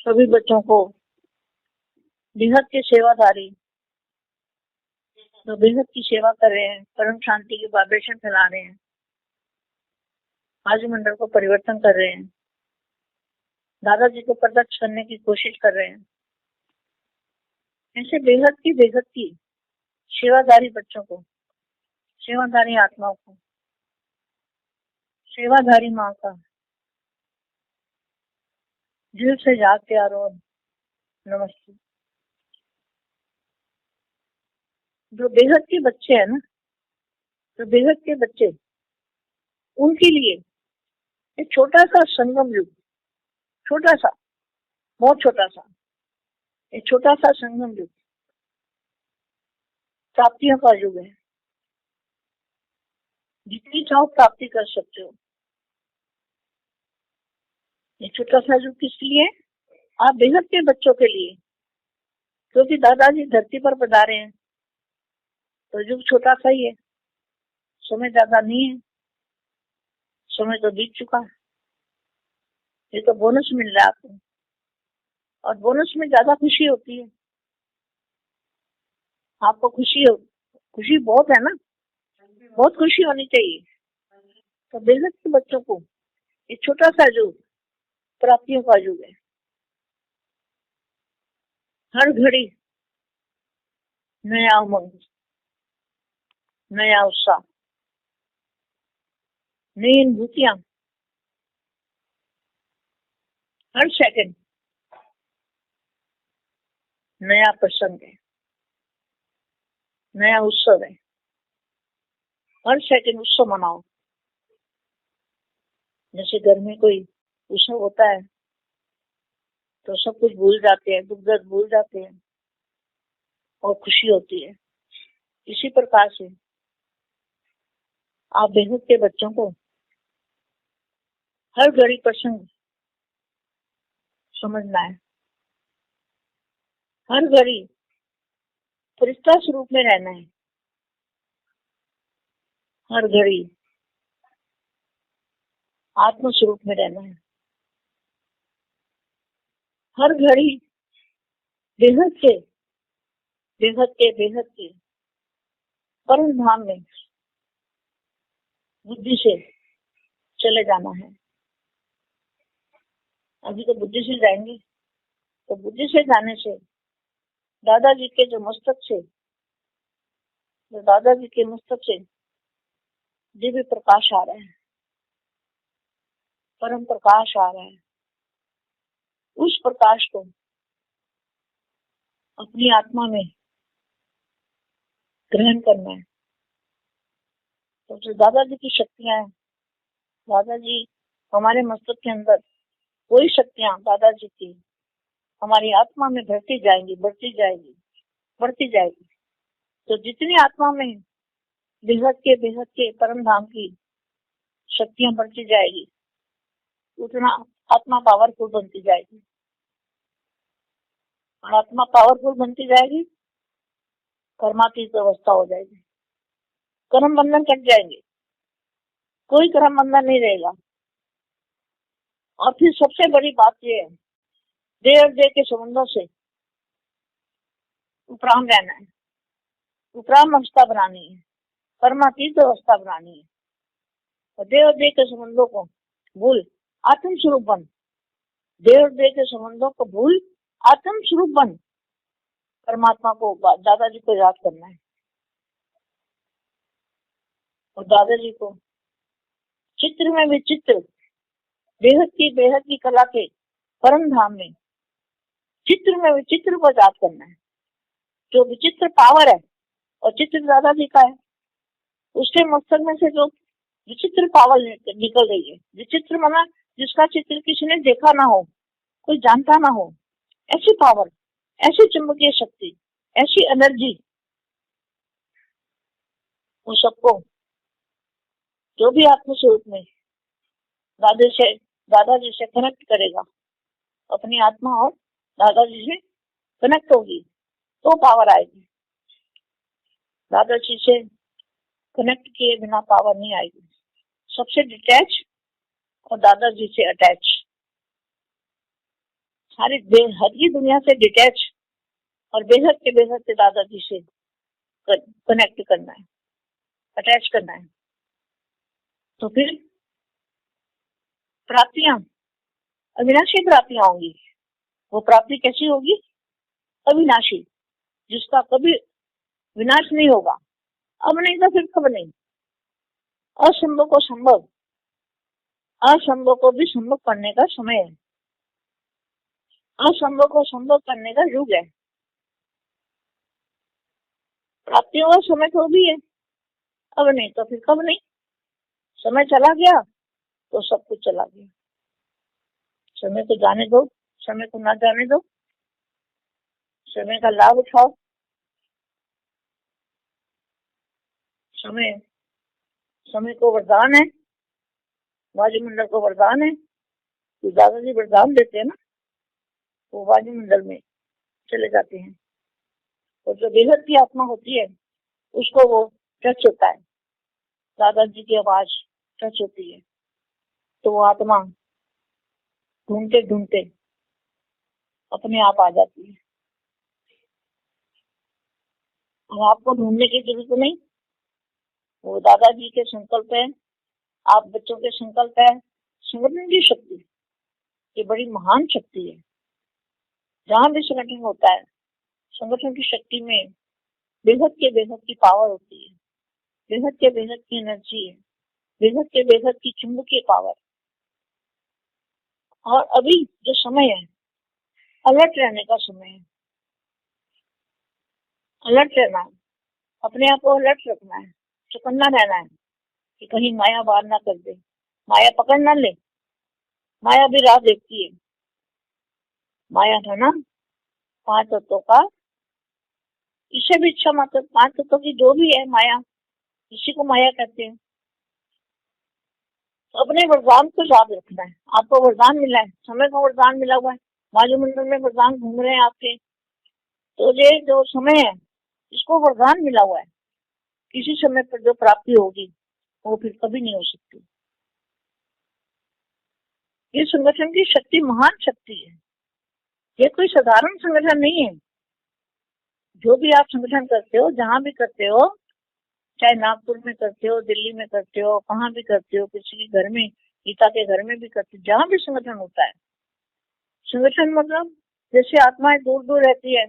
सभी बच्चों को बेहद के सेवाधारी जो बेहद की सेवा कर रहे हैं, परम शांति की वाइब्रेशन फैला रहे हैं, वायुमंडल को परिवर्तन कर रहे हैं, दादाजी को प्रत्यक्ष करने की कोशिश कर रहे हैं। ऐसे बेहद की सेवाधारी बच्चों को, सेवाधारी आत्माओं को, सेवाधारी माँ का दिल से याद प्यार और नमस्ते। जो बेहद के बच्चे हैं ना, जो बेहद के बच्चे, उनके लिए एक छोटा सा संगम युग, छोटा सा, बहुत छोटा सा, एक छोटा सा संगम युग प्राप्तियों का युग है। जितनी चाहो प्राप्ति कर सकते हो। ये छोटा सा युग किस लिए? आप बेहद के बच्चों के लिए, क्योंकि दादाजी धरती पर पधारे हैं तो युग छोटा सा ही है, समय ज्यादा नहीं है, समय तो बीत चुका है। ये तो बोनस मिल रहा है आपको, और बोनस में ज्यादा खुशी होती है। आपको खुशी बहुत है ना, बहुत खुशी होनी चाहिए। तो बेहद के बच्चों को एक छोटा सा युग प्राप्तियों का युग है। हर घड़ी नया उमंग, नया उत्साह, नई अनुभूतियां, हर सेकंड नया प्रसंग है, नया उत्सव है। हर सेकंड उत्सव मनाओ। जैसे घर में कोई उत्सव होता है तो सब कुछ भूल जाते हैं, दुख दर्द भूल जाते हैं और खुशी होती है। इसी प्रकार से आप बेहद के बच्चों को हर घड़ी प्रसंग समझना है, हर घड़ी फरिश्ता स्वरूप में रहना है, हर घड़ी आत्म स्वरूप में रहना है, हर घड़ी बेहद के परम धाम में बुद्धि से चले जाना है। अभी तो बुद्धि से जाएंगे, तो बुद्धि से जाने से दादाजी के मस्तक से दिव्य प्रकाश आ रहा है, परम प्रकाश आ रहा है। उस प्रकाश को अपनी आत्मा में ग्रहण करना है। तो जो दादाजी की शक्तियां हैं, दादाजी हमारे मस्तक के अंदर वही शक्तियां दादाजी की हमारी आत्मा में बढ़ती जाएगी। तो जितनी आत्मा में बेहद के परम धाम की शक्तियां बढ़ती जाएगी, उतना आत्मा पावरफुल बनती जाएगी, और आत्मा पावरफुल बनती जाएगी, कर्मातीत अवस्था हो जाएगी, कर्म बंधन कट जाएंगे, कोई कर्म बंधन नहीं रहेगा। और फिर सबसे बड़ी बात यह है, देह और देह के संबंधों से उपराम रहना है, उपराम अवस्था बनानी है, कर्मातीत अवस्था बनानी है। और देह और देह के संबंधों को भूल आत्म स्वरूप बन, देह और देह के संबंधों को भूल आत्म स्वरूप बन, परमात्मा को, दादाजी को याद करना है। और दादाजी को चित्र में विचित्र बेहद की कला के परम धाम में चित्र में विचित्र को याद करना है। जो विचित्र पावर है और चित्र दादाजी का है, उसके मस्तक में से जो विचित्र पावर निकल रही है, विचित्र माना जिसका चित्र किसी ने देखा ना हो, कोई जानता ना हो, ऐसी पावर, ऐसी चुंबकीय शक्ति, ऐसी एनर्जी, उन सबको जो भी आत्म स्वरूप में दादाजी से कनेक्ट करेगा, अपनी आत्मा और दादाजी से कनेक्ट होगी तो पावर आएगी। दादाजी से कनेक्ट किए बिना पावर नहीं आएगी। सबसे डिटैच और दादाजी से अटैच, सारी बेहद की दुनिया से डिटैच और बेहद के दादाजी से कनेक्ट करना है, अटैच करना है। तो फिर प्राप्तियां अविनाशी प्राप्तियां होंगी। वो प्राप्ति कैसी होगी? अविनाशी, जिसका कभी विनाश नहीं होगा। अब नहीं तो फिर कब नहीं। असंभव को संभव, असंभव को भी संभव करने का समय है। असंभव को संभव करने का युग है। प्राप्तियों का समय तो भी है, अब नहीं तो फिर कब नहीं। समय चला गया तो सब कुछ चला गया। समय को जाने दो, समय को ना जाने दो, समय का लाभ उठाओ। समय को वरदान है, वायुमंडल को वरदान है। तो दादाजी वरदान देते हैं ना, वो वायुमंडल में चले जाते हैं। और जो बेहद की आत्मा होती है उसको वो टच होता है, दादाजी की आवाज टच होती है, तो वो आत्मा ढूंढते ढूंढते अपने आप आ जाती है। और आपको ढूंढने की जरूरत नहीं, वो दादाजी के संकल्प है, आप बच्चों के संकल्प है। संगठन की शक्ति ये बड़ी महान शक्ति है। जहां भी संगठन होता है, संगठन की शक्ति में बेहद की पावर होती है, बेहद की एनर्जी है, बेहद की चुंबकीय पावर। और अभी जो समय है, अलर्ट रहने का समय है। अलर्ट रहना है, अपने आप को अलर्ट रखना है, चौकन्ना रहना है कि कहीं माया वार ना कर दे, माया पकड़ ना ले। माया भी राह देखती है। माया है ना 5 तत्वों का, इससे भी इच्छा मात्र 5 तत्वों की जो भी है माया, इसी को माया कहते हैं। तो अपने वरदान को याद रखना है। आपको वरदान मिला है, समय का वरदान मिला हुआ है, वायुमंडल में वरदान घूम रहे हैं आपके। तो ये जो समय है इसको वरदान मिला हुआ है। किसी समय पर जो प्राप्ति होगी वो फिर कभी नहीं हो सकती। ये संगठन की शक्ति महान शक्ति है। ये कोई साधारण संगठन नहीं है। जो भी आप संगठन करते हो, जहां भी करते हो, चाहे नागपुर में करते हो, दिल्ली में करते हो, कहाँ भी करते हो, किसी के घर में, गीता के घर में भी करते हो, जहां भी संगठन होता है। संगठन मतलब जैसे आत्माएं दूर दूर रहती है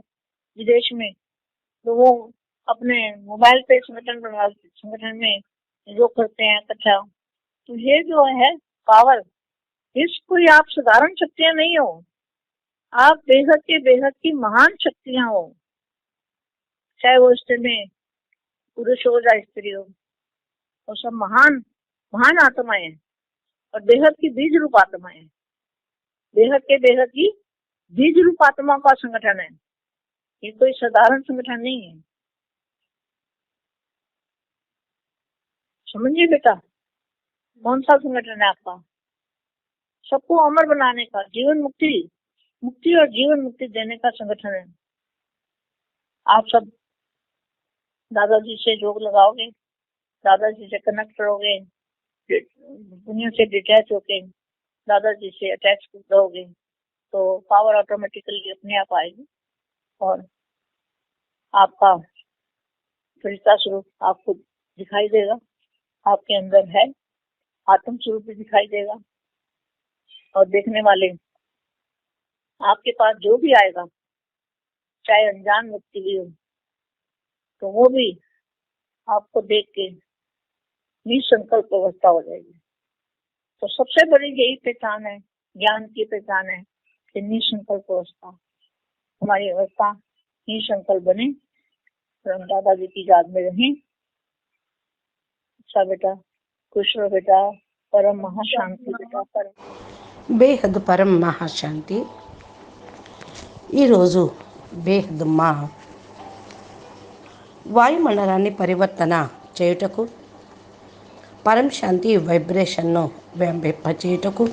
विदेश में, तो वो अपने मोबाइल पे संगठन बना, संगठन में जो करते हैं इकट्ठा। तो ये जो है पावर, इस कोई आप साधारण शक्तियां नहीं हो, आप बेहद की महान शक्तियां हो। चाहे वो स्त्री में पुरुष हो या स्त्री हो, वो सब महान महान आत्माएं हैं और बेहद की बीज रूप आत्माएं हैं। बेहद की बीज रूप आत्मा का संगठन है। ये कोई साधारण संगठन नहीं है। समझिए बेटा, कौन सा संगठन है आपका? सबको अमर बनाने का, जीवन मुक्ति और जीवन मुक्ति देने का संगठन है। आप सब दादाजी से जोग लगाओगे, दादाजी से कनेक्ट करोगे, दुनिया से डिटैच होके दादाजी से अटैच रहोगे, तो पावर ऑटोमेटिकली अपने आप आएगी और आपका फरिश्ता स्वरूप आपको दिखाई देगा। आपके अंदर है, आत्म स्वरूप भी दिखाई देगा। और देखने वाले आपके पास जो भी आएगा, चाहे अनजान व्यक्ति भी हो, तो वो भी आपको देख के निसंकल्प अवस्था हो जाएगी। तो सबसे बड़ी यही पहचान है, ज्ञान की पहचान है कि निसंकल्प अवस्था, हमारी अवस्था निसंकल्प बने और हम दादाजी की याद में रहें। अच्छा बेटा, खुश रहो बेटा, परम महाशांति बेटा, परम బేహద్ పరం మహాశాంతి. ఈరోజు బేహద్ మా వాయుమండలాన్ని పరివర్తన చేయుటకు, పరం శాంతి వైబ్రేషన్ను వ్యాంపింపచేయుటకు,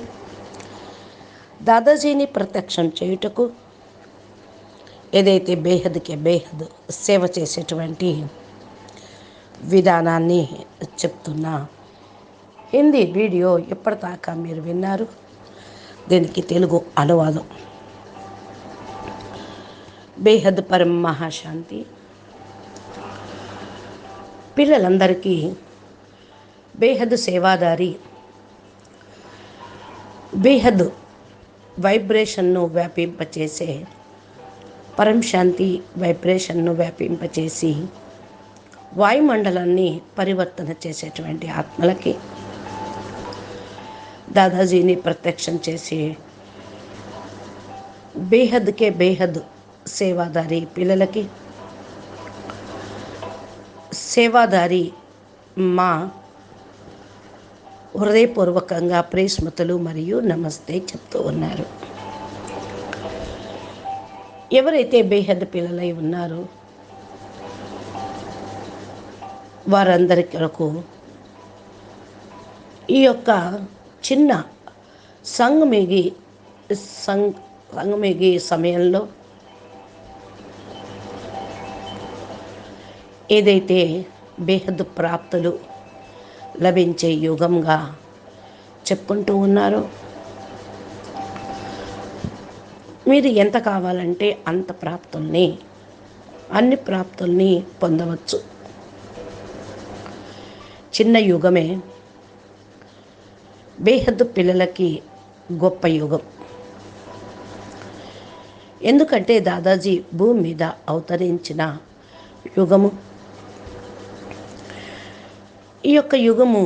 దాదాజీని ప్రత్యక్షం చేయుటకు, ఏదైతే బేహద్కి బేహద్ సేవ చేసేటువంటి విధానాన్ని చెప్తున్నా. హిందీ వీడియో ఇప్పటిదాకా మీరు విన్నారు. దీనికి తెలుగు అనువాదం. బేహద్ పరం మహాశాంతి. పిల్లలందరికీ బేహద్ సేవాదారి బేహద్ వైబ్రేషన్ను వ్యాపింపచేసే పరం శాంతి వైబ్రేషన్ను వ్యాపింపచేసి వాయుమండలాన్ని పరివర్తన చేసేటువంటి ఆత్మలకి దాదాజీని ప్రత్యక్షం చేసి బేహద్కే బేహద్ సేవాదారి పిల్లలకి సేవాదారి మా హృదయపూర్వకంగా ప్రేస్మృతులు మరియు నమస్తే చెప్తూ ఉన్నారు. ఎవరైతే బేహద్ పిల్లలై ఉన్నారో వారందరి కొరకు ఈ యొక్క చిన్న సంగమేగి సమయంలో ఏదైతే బేహద్ ప్రాప్తులు లభించే యుగంగా చెప్పుకుంటూ ఉన్నారో, మీరు ఎంత కావాలంటే అంత ప్రాప్తుల్ని, అన్ని ప్రాప్తుల్ని పొందవచ్చు. చిన్న యుగమే బేహద్ పిల్లలకి గొప్ప యుగం. ఎందుకంటే దాదాజీ భూమి మీద అవతరించిన యుగము. ఈ యొక్క యుగము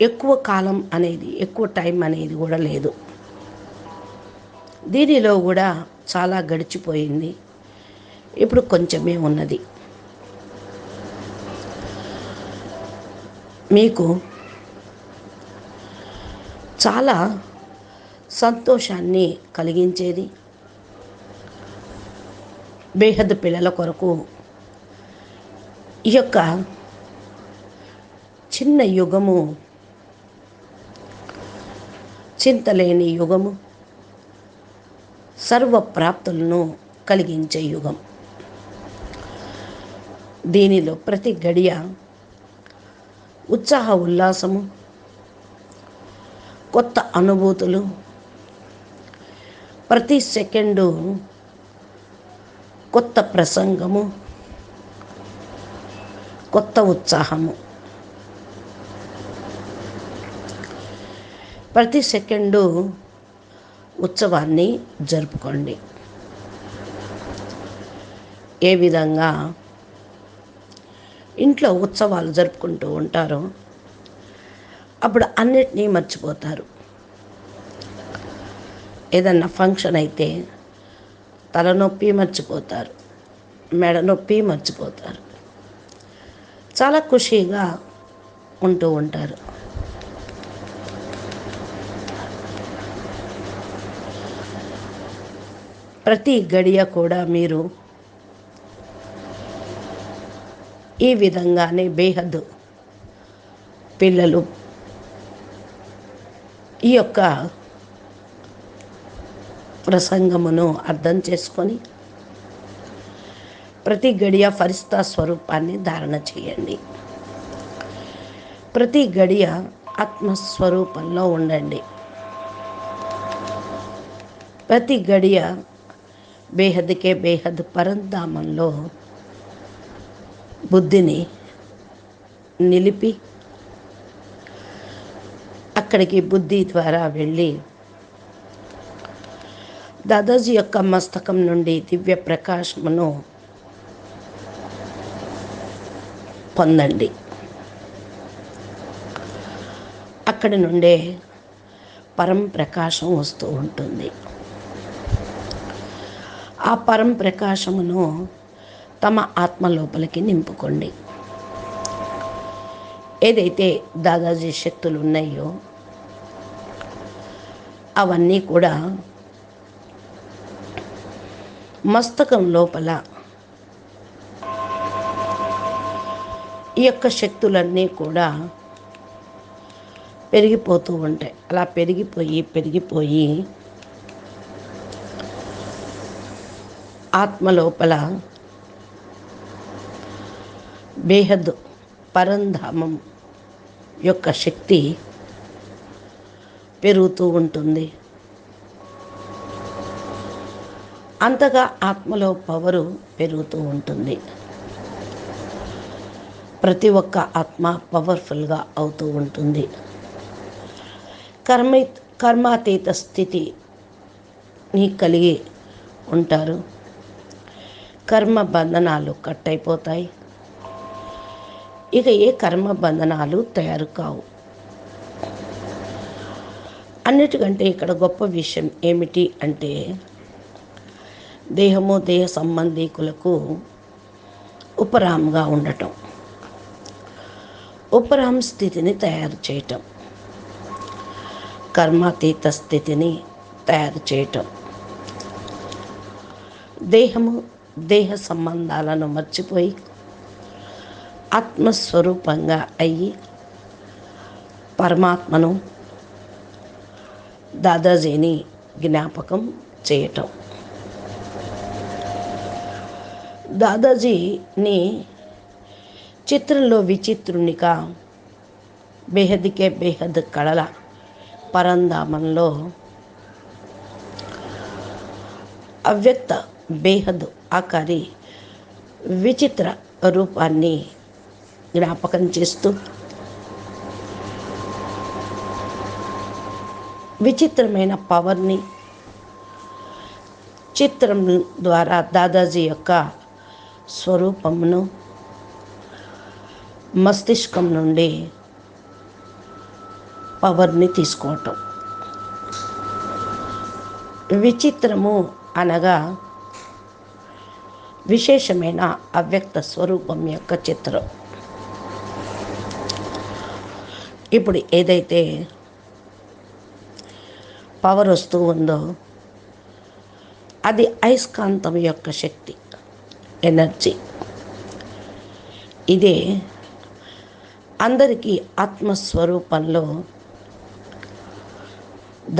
ఎక్కువ కాలం అనేది, ఎక్కువ టైం అనేది కూడా లేదు. దీనిలో కూడా చాలా గడిచిపోయింది. ఇప్పుడు కొంచెమే ఉన్నది. మీకు చాలా సంతోషాన్ని కలిగించేది బేహద్ పిల్లల కొరకు ఈ యొక్క చిన్న యుగము, చింతలేని యుగము, సర్వ ప్రాప్తులను కలిగించే యుగం. దీనిలో ప్రతి గడియ ఉత్సాహ ఉల్లాసము, కొత్త అనుభూతులు, ప్రతి సెకండు కొత్త ప్రసంగము, కొత్త ఉత్సాహము. ప్రతి సెకండు ఉత్సవాన్ని జరుపుకోండి. ఏ విధంగా ఇంట్లో ఉత్సవాలు జరుపుకుంటూ ఉంటారో అప్పుడు అన్నిటినీ మర్చిపోతారు. ఏదన్నా ఫంక్షన్ అయితే తలనొప్పి మర్చిపోతారు, మెడ నొప్పి మర్చిపోతారు, చాలా ఖుషీగా ఉంటూ ఉంటారు. ప్రతి గడియ కూడా మీరు ఈ విధంగానే బేహద్ పిల్లలు ఈ యొక్క ప్రసంగమును అర్థం చేసుకొని ప్రతి గడియ ఫరిస్తా స్వరూపాన్ని ధారణ చేయండి. ప్రతి గడియ ఆత్మస్వరూపంలో ఉండండి. ప్రతి గడియ బేహద్కే బేహద్ పరంధామంలో బుద్ధిని నిలిపి అక్కడికి బుద్ధి ద్వారా వెళ్ళి దాదాజీ యొక్క మస్తకం నుండి దివ్య ప్రకాశమును పొందండి. అక్కడి నుండే పరం ప్రకాశం వస్తూ ఉంటుంది. ఆ పరం ప్రకాశమును తమ ఆత్మ లోపలికి నింపుకోండి. ఏదైతే దాదాజీ శక్తులు ఉన్నాయో అవన్నీ కూడా మస్తకం లోపల ఈ యొక్క శక్తులన్నీ కూడా పెరిగిపోతూ ఉంటాయి. అలా పెరిగిపోయి ఆత్మ లోపల బేహద్ పరంధామం యొక్క శక్తి పెరుగుతూ ఉంటుంది. అంతగా ఆత్మలో పవరు పెరుగుతూ ఉంటుంది. ప్రతి ఒక్క ఆత్మ పవర్ఫుల్గా అవుతూ ఉంటుంది. కర్మాతీత స్థితిని కలిగి ఉంటారు. కర్మ బంధనాలు కట్ అయిపోతాయి. ఇక ఏ కర్మ బంధనాలు తయారు కావు. అన్నిటికంటే ఇక్కడ గొప్ప విషయం ఏమిటి అంటే, దేహము దేహ సంబంధీకులకు ఉపరాంగా ఉండటం, ఉపరాం స్థితిని తయారు చేయటం, కర్మాతీత స్థితిని తయారు చేయటం, దేహము దేహ సంబంధాలను మర్చిపోయి ఆత్మస్వరూపంగా అయ్యి పరమాత్మను దాదాజీని జ్ఞాపకం చేయటం. దాదాజీని చిత్రంలో విచిత్రునిగా బేహద్కే బేహద్ కళల పరంధామంలో అవ్యక్త బేహద్ ఆకారి విచిత్ర రూపాన్ని జ్ఞాపకం చేస్తూ విచిత్రమైన పవర్ని చిత్రం ద్వారా దాదాజీ యొక్క స్వరూపమును మస్తిష్కం నుండి పవర్ని తీసుకోవటం. విచిత్రము అనగా విశేషమైన అవ్యక్త స్వరూపం యొక్క చిత్రం. ఇప్పుడు ఏదైతే పవర్ వస్తూ ఉందో అది అయస్కాంతం యొక్క శక్తి, ఎనర్జీ. ఇదే అందరికీ ఆత్మస్వరూపంలో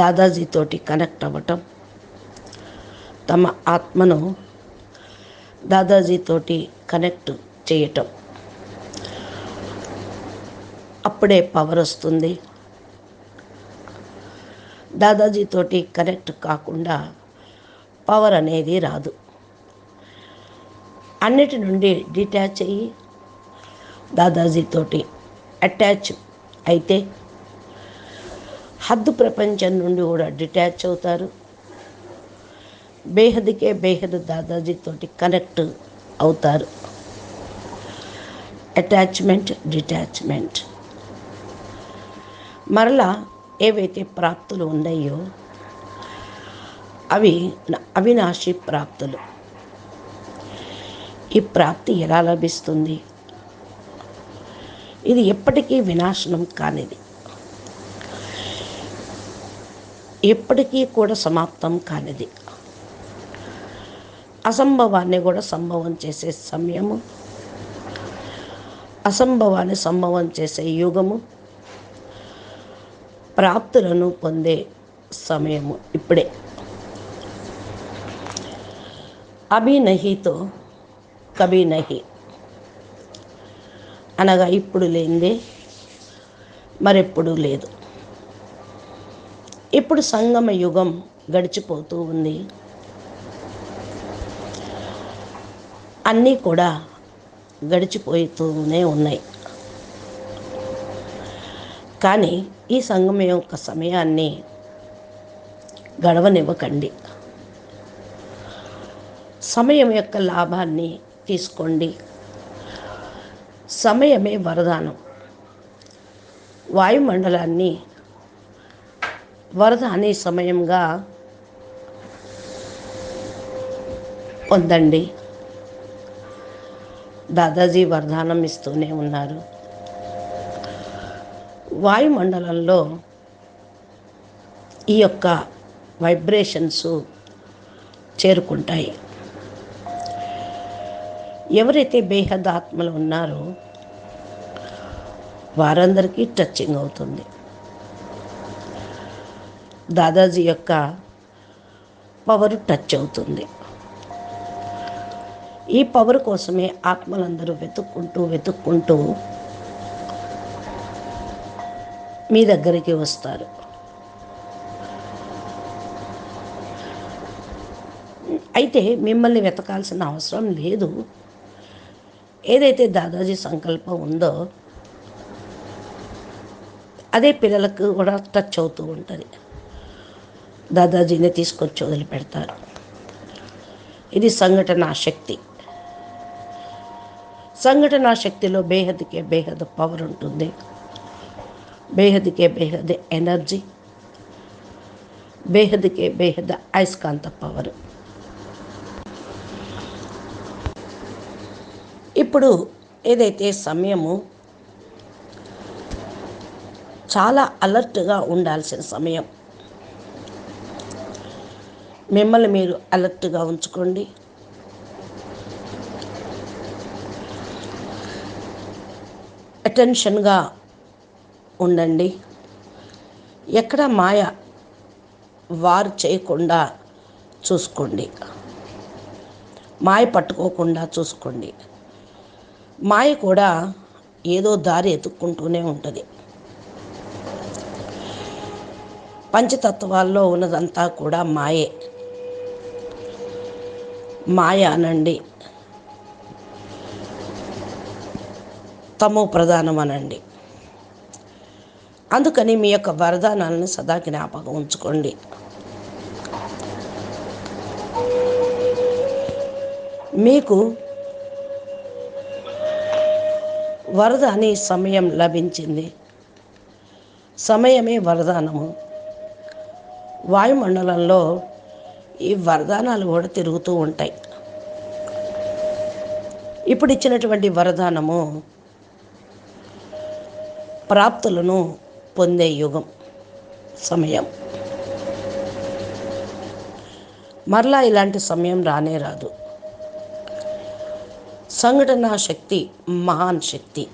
దాదాజీతోటి కనెక్ట్ అవ్వటం, తమ ఆత్మను దాదాజీతోటి కనెక్ట్ చేయటం, అప్పుడే పవర్ వస్తుంది. దాదాజీతోటి కనెక్ట్ కాకుండా పవర్ అనేది రాదు. అన్నిటి నుండి డిటాచ్ అయ్యి దాదాజీతోటి అటాచ్ అయితే హద్దు ప్రపంచం నుండి కూడా డిటాచ్ అవుతారు. బేహద్కే బేహద్ దాదాజీతోటి కనెక్ట్ అవుతారు. Attachment, detachment. మరలా ఏవైతే ప్రాప్తులు ఉన్నాయో అవి అవినాశి ప్రాప్తులు. ఈ ప్రాప్తి ఎలా లభిస్తుంది? ఇది ఎప్పటికీ వినాశనం కానిది, ఎప్పటికీ కూడా సమాప్తం కానిది. అసంభవాన్ని కూడా సంభవం చేసే సమయము, అసంభవాన్ని సంభవం చేసే యుగము, ప్రాప్తులను పొందే సమయము ఇప్పుడే. అభి నహీతో కభీ నహీ అనగా ఇప్పుడు లేనిదే మరెప్పుడు లేదు. ఇప్పుడు సంగమ యుగం గడిచిపోతూ ఉంది. అన్నీ కూడా గడిచిపోతూనే ఉన్నాయి. కానీ ఈ సంగమం యొక్క సమయాన్ని గడవనివ్వకండి. సమయం యొక్క లాభాన్ని తీసుకోండి. సమయమే వరదానం. వాయుమండలాన్ని వరదాని సమయంగా పొందండి. దాదాజీ వరదానం ఇస్తూనే ఉన్నారు. వాయుమండలంలో ఈ యొక్క వైబ్రేషన్స్ చేరుకుంటాయి. ఎవరైతే బేహద్ ఆత్మలు ఉన్నారో వారందరికీ టచింగ్ అవుతుంది. దాదాజీ యొక్క పవర్ టచ్ అవుతుంది. ఈ పవర్ కోసమే ఆత్మలందరూ వెతుక్కుంటూ మీ దగ్గరికి వస్తారు. అయితే మిమ్మల్ని వెతకాల్సిన అవసరం లేదు. ఏదైతే దాదాజీ సంకల్పం ఉందో అదే పిల్లలకు కూడా టచ్ అవుతూ ఉంటుంది. దాదాజీని తీసుకొచ్చి వదిలిపెడతారు. ఇది సంఘటనా శక్తి. సంఘటనా శక్తిలో బేహద్కే బేహద్ పవర్ ఉంటుంది. బేహద్కే బేహద్ ఎనర్జీ, బేహద్కే బేహద్ అయస్కాంత పవర్. ఇప్పుడు ఏదైతే సమయము చాలా అలర్ట్గా ఉండాల్సిన సమయం. మిమ్మల్ని మీరు అలర్ట్గా ఉంచుకోండి. అటెన్షన్గా ఉండండి. ఎక్కడ మాయ వారు చేయకుండా చూసుకోండి. మాయ పట్టుకోకుండా చూసుకోండి. మాయ కూడా ఏదో దారి ఎత్తుక్కుంటూనే ఉంటుంది. పంచతత్వాల్లో ఉన్నదంతా కూడా మాయే. మాయ అనండి, తమో ప్రధానం అనండి. అందుకని మీ యొక్క వరదానాలను సదా జ్ఞాపకం ఉంచుకోండి. మీకు వరదాని సమయం లభించింది. సమయమే వరదానము. వాయుమండలంలో ఈ వరదానాలు కూడా తిరుగుతూ ఉంటాయి. ఇప్పుడు ఇచ్చినటువంటి వరదానము ప్రాప్తులను పొందే యుగం, సమయం. మరలా ఇలాంటి సమయం రానే రాదు. సంఘటనా శక్తి మహాన్ శక్తి.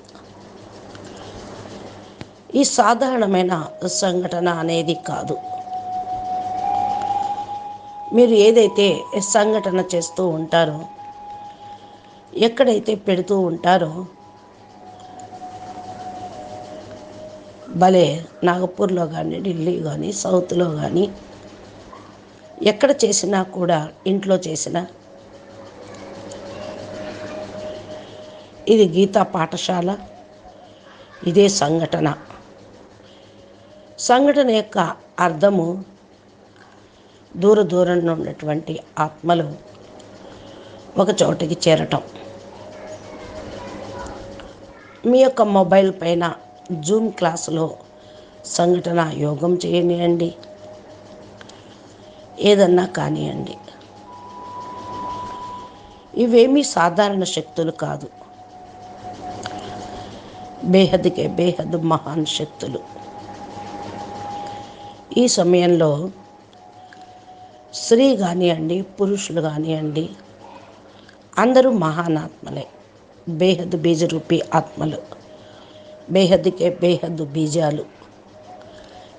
ఈ సాధారణమైన సంఘటన అనేది కాదు. మీరు ఏదైతే సంఘటన చేస్తూ ఉంటారో, ఎక్కడైతే పెడుతూ ఉంటారో, భలే నాగపూర్లో కానీ, ఢిల్లీ కానీ, సౌత్లో కానీ, ఎక్కడ చేసినా కూడా, ఇంట్లో చేసినా, ఇది గీతా పాఠశాల, ఇదే సంఘటన. సంఘటన యొక్క అర్థము దూరంలో ఉన్నటువంటి ఆత్మలు ఒక చోటికి చేరటం. మీ యొక్క మొబైల్ పైన జూమ్ క్లాసులో సంఘటన యోగం చేయనియండి, ఏదన్నా కానివ్వండి. ఇవేమీ సాధారణ శక్తులు కాదు. బేహద్కే బేహద్ మహాన్ శక్తులు. ఈ సమయంలో స్త్రీ కానివ్వండి, పురుషులు కానివ్వండి, అందరూ మహానాత్మలే. బేహద్ బీజరూపి ఆత్మలు. బేహద్కే బేహద్ బీజాలు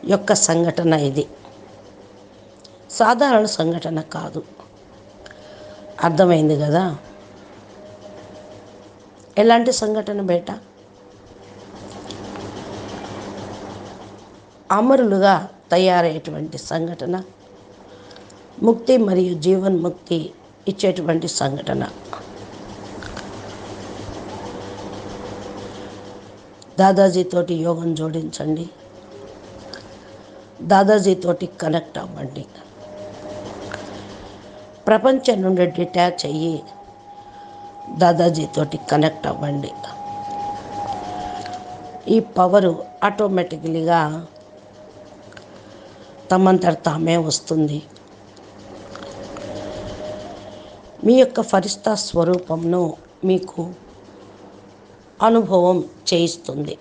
యొక్క సంఘటన ఇది. సాధారణ సంఘటన కాదు. అర్థమైంది కదా? ఎలాంటి సంఘటన బేట? అమరులుగా తయారయ్యేటువంటి సంఘటన, ముక్తి మరియు జీవన్ముక్తి ఇచ్చేటువంటి సంఘటన. దాదాజీతోటి యోగం జోడించండి. దాదాజీతోటి కనెక్ట్ అవ్వండి. ప్రపంచం నుండి డిటాచ్ అయ్యి దాదాజీతోటి కనెక్ట్ అవ్వండి. ఈ పవరు ఆటోమేటిక్లీగా తమంతట తామే వస్తుంది. మీ యొక్క ఫరిస్తా స్వరూపంను మీకు అనుభవం చేయిస్తుంది.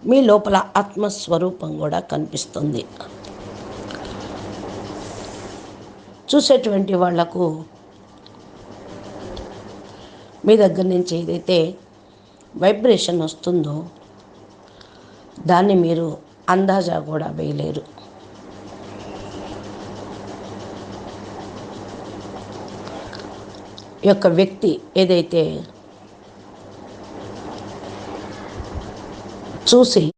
మీ లోపల ఆత్మస్వరూపం కూడా కనిపిస్తుంది. చూసేటువంటి వాళ్లకు మీ దగ్గర నుంచి ఏదైతే వైబ్రేషన్ వస్తుందో దాన్ని మీరు అందాజా కూడా వేయలేరు. ఈ యొక్క వ్యక్తి ఏదైతే చూసి